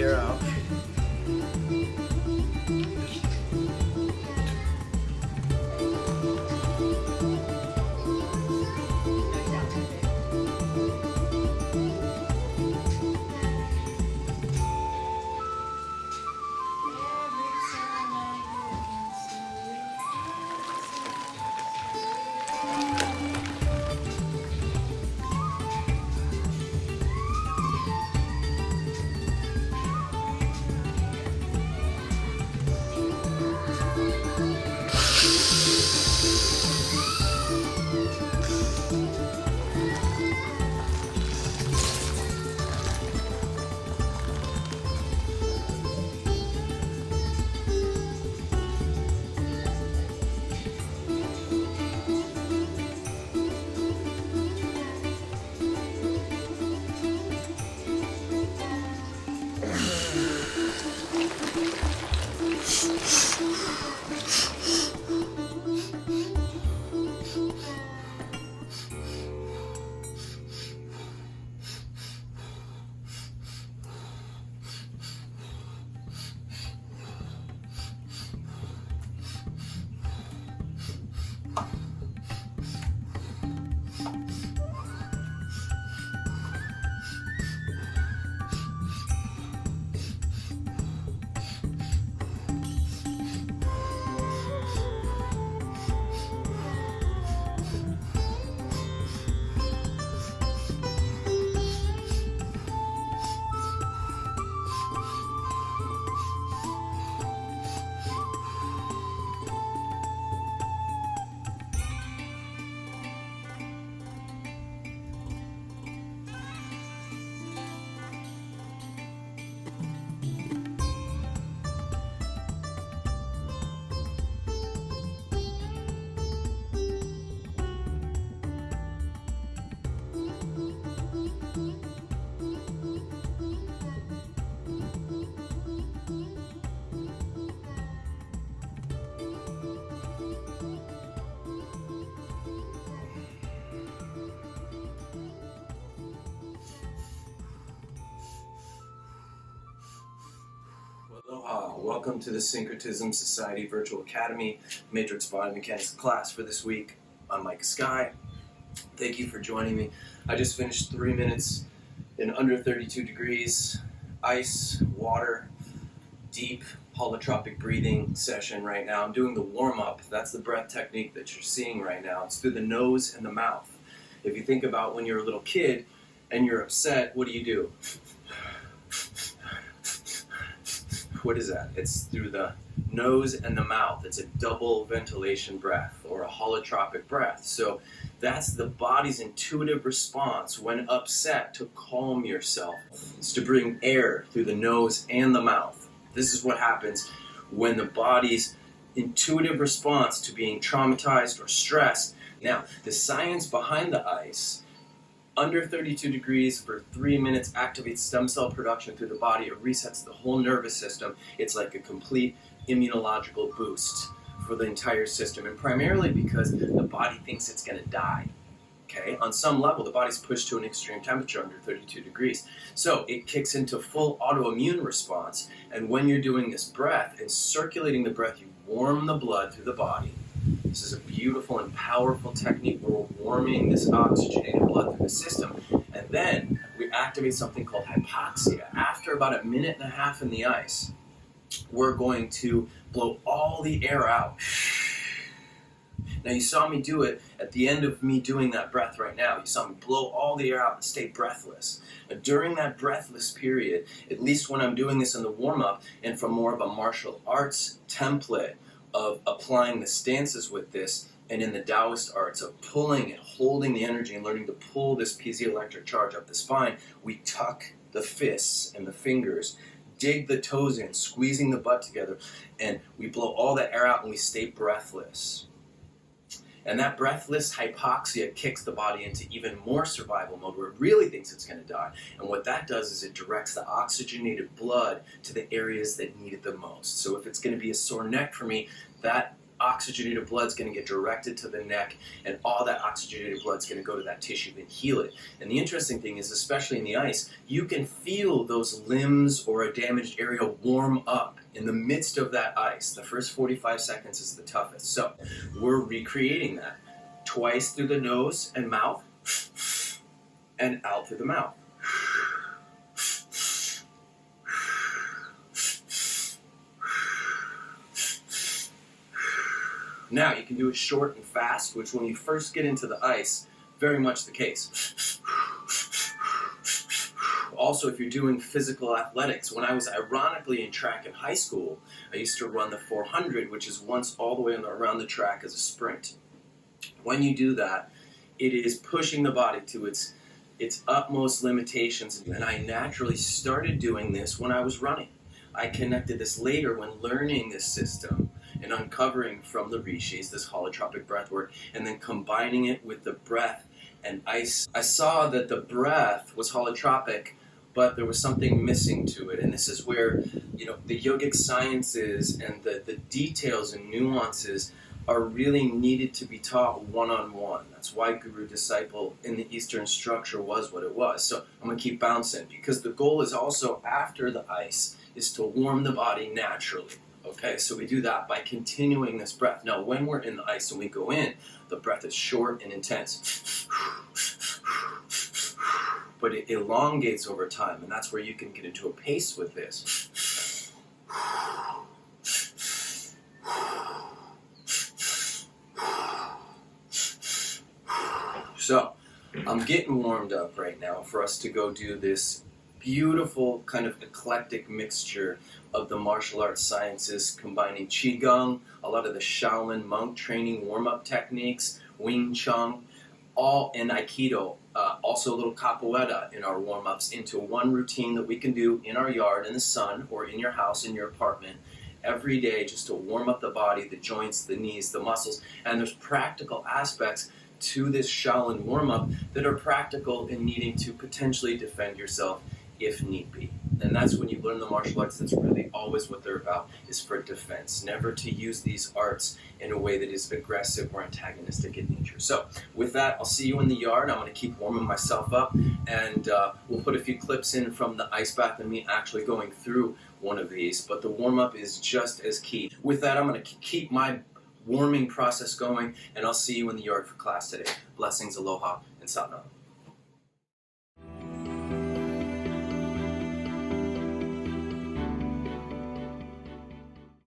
air out. Aloha, welcome to the Syncretism Society Virtual Academy Matrix Body Mechanics class for this week. I'm Mike Sky. Thank you for joining me. I just finished 3 minutes in under 32 degrees, ice, water, deep holotropic breathing session right now. I'm doing the warm-up. That's the breath technique that you're seeing right now. It's through the nose and the mouth. If you think about when you're a little kid and you're upset, what do? What is that? It's through the nose and the mouth. It's a double ventilation breath or a holotropic breath. So that's the body's intuitive response when upset to calm yourself. It's to bring air through the nose and the mouth. This is what happens when the body's intuitive response to being traumatized or stressed. Now, the science behind the ice, under 32 degrees for 3 minutes, activates stem cell production through the body. It resets the whole nervous system. It's like a complete immunological boost for the entire system, and primarily because the body thinks it's going to die. Okay? On some level, the body's pushed to an extreme temperature under 32 degrees. So it kicks into full autoimmune response, and when you're doing this breath and circulating the breath, you warm the blood through the body. This is a beautiful and powerful technique where we're warming this oxygenated blood through the system. And then we activate something called hypoxia. After about 1.5 minutes in the ice, we're going to blow all the air out. Now you saw me do it at the end of me doing that breath right now. You saw me blow all the air out and stay breathless. Now, during that breathless period, at least when I'm doing this in the warm-up and from more of a martial arts template of applying the stances with this, and in the Taoist arts of pulling and holding the energy and learning to pull this piezoelectric charge up the spine, we tuck the fists and the fingers, dig the toes in, squeezing the butt together, and we blow all the air out and we stay breathless. And that breathless hypoxia kicks the body into even more survival mode where it really thinks it's going to die. And what that does is it directs the oxygenated blood to the areas that need it the most. So if it's going to be a sore neck for me, that oxygenated blood's going to get directed to the neck, and all that oxygenated blood's going to go to that tissue and heal it. And the interesting thing is, especially in the ice, you can feel those limbs or a damaged area warm up in the midst of that ice. The first 45 seconds is the toughest. So we're recreating that twice through the nose and mouth and out through the mouth. Now, you can do it short and fast, which when you first get into the ice, very much the case. Also, if you're doing physical athletics, when I was ironically in track in high school, I used to run the 400, which is once all the way around the track as a sprint. When you do that, it is pushing the body to its utmost limitations, and I naturally started doing this when I was running. I connected this later when learning this system and uncovering from the Rishis this holotropic breath work, and then combining it with the breath and ice. I saw that the breath was holotropic, but there was something missing to it, and this is where, the yogic sciences and the details and nuances are really needed to be taught one-on-one. That's why guru-disciple in the Eastern structure was what it was. So I'm going to keep bouncing, because the goal is also, after the ice, is to warm the body naturally. Okay, so we do that by continuing this breath. Now, when we're in the ice and we go in, the breath is short and intense. But it elongates over time, and that's where you can get into a pace with this. So, I'm getting warmed up right now for us to go do this beautiful kind of eclectic mixture of the martial arts sciences, combining Qigong, a lot of the Shaolin monk training warm-up techniques, Wing Chun, all in Aikido, also a little capoeira in our warm-ups, into one routine that we can do in our yard, in the sun, or in your house, in your apartment, every day, just to warm up the body, the joints, the knees, the muscles. And there's practical aspects to this Shaolin warm-up that are practical in needing to potentially defend yourself if need be. And that's when you learn the martial arts, that's really always what they're about, is for defense, never to use these arts in a way that is aggressive or antagonistic in nature. So with that, I'll see you in the yard. I'm going to keep warming myself up, and we'll put a few clips in from the ice bath and me actually going through one of these, but the warm-up is just as key. With that, I'm going to keep my warming process going, and I'll see you in the yard for class today. Blessings, aloha, and satnam.